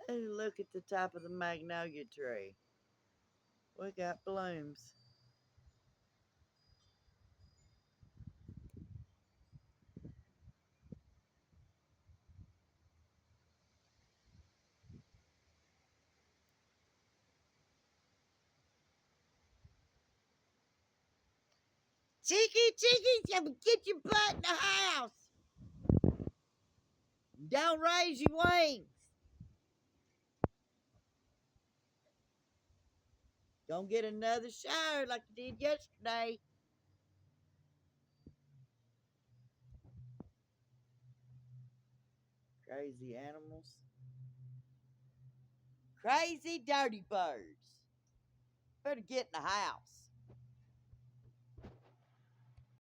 Hey, look at the top of the magnolia tree. We got blooms. Cheeky, get your butt in the house. Don't raise your wings. Don't get another shower like you did yesterday. Crazy animals. Crazy dirty birds. Better get in the house.